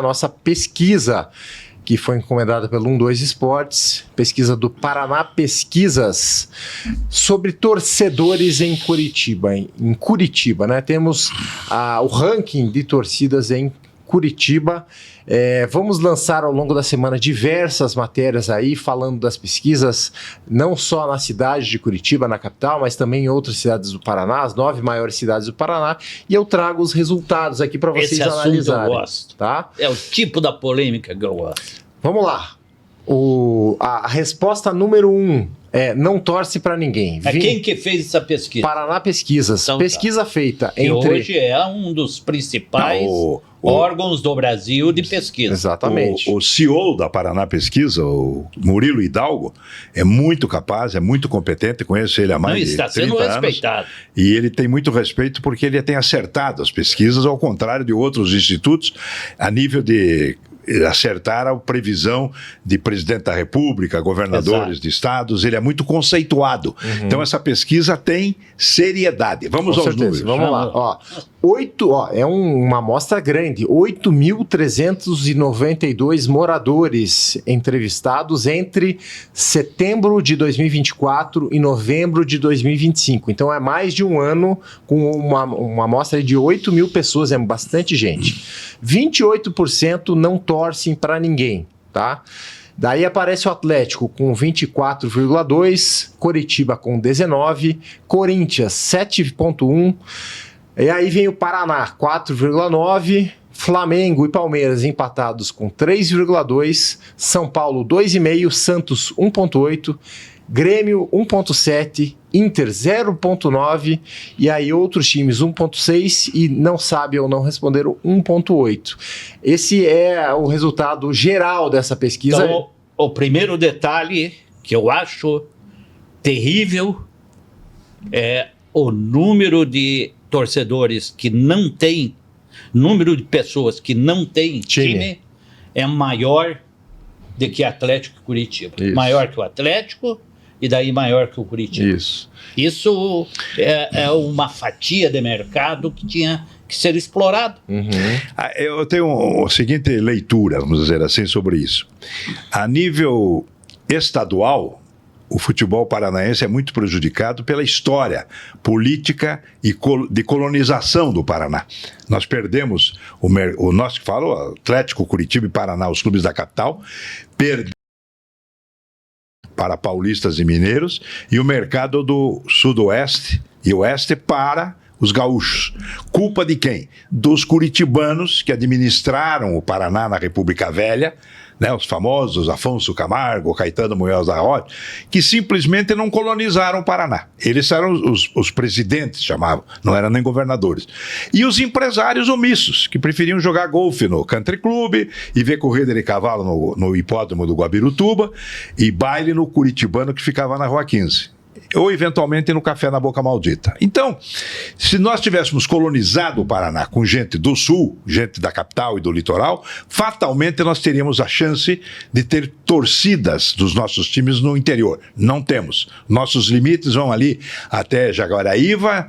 a nossa pesquisa, que foi encomendada pelo 12 Esportes, pesquisa do Paraná Pesquisas, sobre torcedores em Curitiba. Em Curitiba, né? Temos o ranking de torcidas em Curitiba. Vamos lançar ao longo da semana diversas matérias aí, falando das pesquisas, não só na cidade de Curitiba, na capital, mas também em outras cidades do Paraná, as 9 maiores cidades do Paraná, e eu trago os resultados aqui para vocês analisarem. Esse assunto eu gosto. Tá? É o tipo da polêmica que eu gosto. Vamos lá. A resposta número 1 não torce para ninguém. Quem que fez essa pesquisa? Paraná Pesquisas. Então, pesquisa feita entre... hoje é um dos principais órgãos do Brasil de pesquisa. Exatamente. O CEO da Paraná Pesquisa, o Murilo Hidalgo, é muito capaz, é muito competente, conheço ele há mais de 30 anos. Está sendo respeitado. E ele tem muito respeito porque ele tem acertado as pesquisas, ao contrário de outros institutos, a nível de acertar a previsão de presidente da República, governadores de estados, ele é muito conceituado. Então essa pesquisa tem seriedade. Vamos aos números. Vamos lá. É uma amostra grande, 8.392 moradores entrevistados entre setembro de 2024 e novembro de 2025. Então é mais de um ano com uma amostra de 8 mil pessoas, é bastante gente. 28% não torcem para ninguém, tá? Daí aparece o Atlético com 24,2%, Coritiba com 19%, Corinthians 7,1%, e aí vem o Paraná 4,9%, Flamengo e Palmeiras empatados com 3,2%, São Paulo 2,5%, Santos 1,8%, Grêmio 1,7%, Inter 0,9%, e aí outros times 1,6% e não sabe ou não responderam 1,8%. Esse é o resultado geral dessa pesquisa. Então, o primeiro detalhe que eu acho terrível é o número de torcedores que não tem, número de pessoas que não tem time é maior do que Atlético e Curitiba. Isso. Maior que o Atlético e daí maior que o Curitiba. Isso é uma fatia de mercado que tinha que ser explorado. Eu tenho a seguinte leitura, vamos dizer assim, sobre isso. A nível estadual, o futebol paranaense é muito prejudicado pela história política e de colonização do Paraná. Nós perdemos o nosso que fala, Atlético, Curitiba e Paraná, os clubes da capital, perdemos para paulistas e mineiros, e o mercado do sudoeste e oeste para os gaúchos. Culpa de quem? Dos curitibanos que administraram o Paraná na República Velha, né, os famosos Afonso Camargo, Caetano Munhoz da Rocha, que simplesmente não colonizaram o Paraná. Eles eram os presidentes, chamavam, não eram nem governadores. E os empresários omissos, que preferiam jogar golfe no country club e ver corrida de cavalo no hipódromo do Guabirutuba e baile no curitibano que ficava na Rua 15. Ou eventualmente no Café na Boca Maldita. Então, se nós tivéssemos colonizado o Paraná com gente do sul, gente da capital e do litoral, fatalmente nós teríamos a chance de ter torcidas dos nossos times no interior. Não temos. Nossos limites vão ali até Jaguaraíva,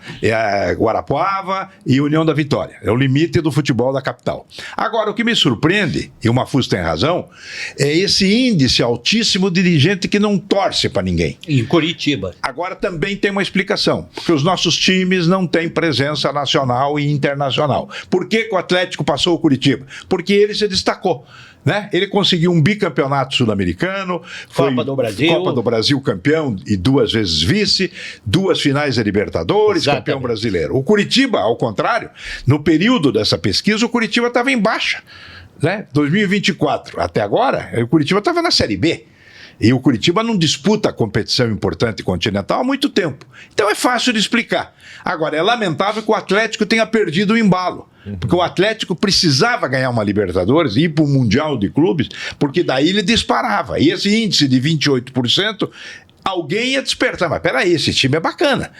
Guarapuava e União da Vitória. É o limite do futebol da capital. Agora, o que me surpreende, e o Mafuz tem razão, é esse índice altíssimo de gente que não torce para ninguém. Em Curitiba. Agora também tem uma explicação, porque os nossos times não têm presença nacional e internacional. Por que o Atlético passou o Curitiba? Porque ele se destacou. Né? Ele conseguiu um bicampeonato sul-americano, Copa do Brasil campeão e 2 vezes vice, 2 finais da Libertadores, campeão brasileiro. O Curitiba, ao contrário, no período dessa pesquisa, o Curitiba estava em baixa. Né? 2024, até agora, o Curitiba estava na Série B. E o Curitiba não disputa a competição importante continental há muito tempo. Então é fácil de explicar. Agora, é lamentável que o Atlético tenha perdido o embalo. Porque o Atlético precisava ganhar uma Libertadores e ir para o Mundial de Clubes, porque daí ele disparava. E esse índice de 28%, alguém ia despertar. Mas peraí, esse time é bacana.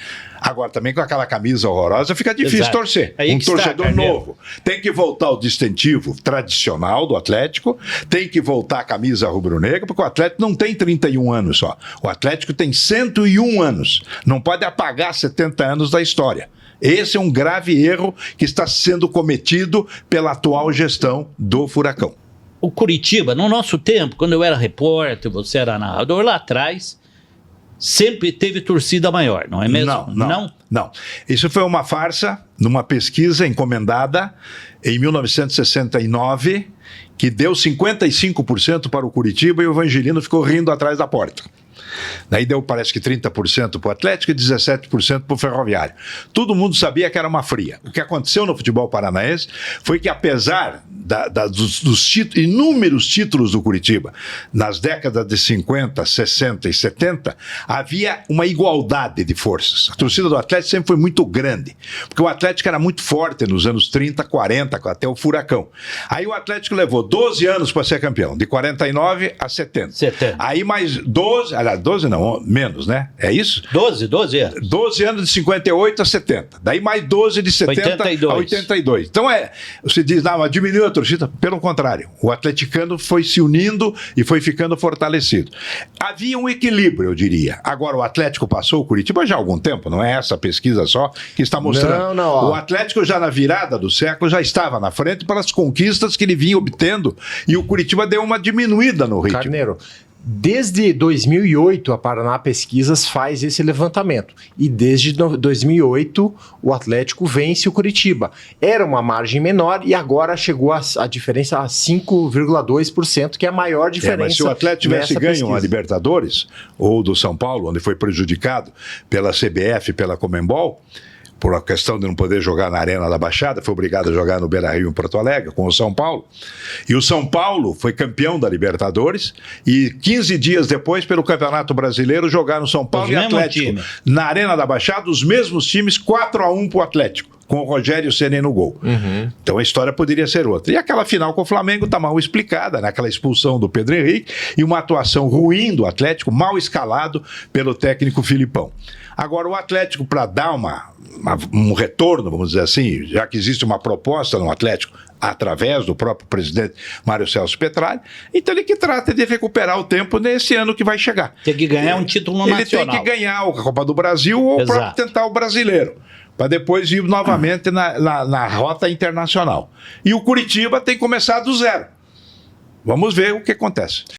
Agora, também com aquela camisa horrorosa, fica difícil torcer. Aí um torcedor novo. Tem que voltar o distintivo tradicional do Atlético, tem que voltar a camisa rubro-negra, porque o Atlético não tem 31 anos só. O Atlético tem 101 anos. Não pode apagar 70 anos da história. Esse é um grave erro que está sendo cometido pela atual gestão do Furacão. O Curitiba, no nosso tempo, quando eu era repórter, você era narrador, lá atrás, sempre teve torcida maior, não é mesmo? Não. Isso foi uma farsa numa pesquisa encomendada em 1969, que deu 55% para o Curitiba e o Evangelino ficou rindo atrás da porta. Daí deu, parece que 30% para o Atlético e 17% para o Ferroviário. Todo mundo sabia que era uma fria. O que aconteceu no futebol paranaense foi que, apesar dos inúmeros títulos do Curitiba, nas décadas de 50, 60 e 70, havia uma igualdade de forças. A torcida do Atlético sempre foi muito grande, porque o Atlético era muito forte nos anos 30, 40, até o Furacão. Aí o Atlético levou 12 anos para ser campeão, de 49 a 70. Aí mais 12, aliás, 12 não, menos, né? É isso? 12 anos. 12 anos de 58 a 70. Daí mais 12 de 70 a 82. Então você diz, não, mas diminuiu a torcida. Pelo contrário, o atleticano foi se unindo e foi ficando fortalecido. Havia um equilíbrio, eu diria. Agora, o Atlético passou o Curitiba já há algum tempo, não é essa pesquisa só que está mostrando. Não. O Atlético já na virada do século já estava na frente pelas conquistas que ele vinha obtendo e o Curitiba deu uma diminuída no ritmo. Carneiro, desde 2008, a Paraná Pesquisas faz esse levantamento. E desde 2008, o Atlético vence o Curitiba. Era uma margem menor e agora chegou a diferença a 5,2%, que é a maior diferença. Mas se o Atlético tivesse ganho a Libertadores, ou do São Paulo, onde foi prejudicado pela CBF, pela Conmebol, por a questão de não poder jogar na Arena da Baixada, foi obrigado a jogar no Beira-Rio em Porto Alegre, com o São Paulo. E o São Paulo foi campeão da Libertadores e 15 dias depois, pelo Campeonato Brasileiro, jogaram São Paulo e Atlético na Arena da Baixada, os mesmos times, 4-1 para o Atlético, com o Rogério Ceni no gol. Então a história poderia ser outra. E aquela final com o Flamengo está mal explicada, né? Aquela expulsão do Pedro Henrique e uma atuação ruim do Atlético, mal escalado pelo técnico Filipão. Agora, o Atlético, para dar um retorno, vamos dizer assim, já que existe uma proposta no Atlético, através do próprio presidente Mário Celso Petralha, então ele que trata de recuperar o tempo nesse ano que vai chegar. Tem que ganhar um título nacional. Ele tem que ganhar a Copa do Brasil ou próprio tentar o brasileiro, para depois ir novamente na rota internacional. E o Curitiba tem que começar do zero. Vamos ver o que acontece.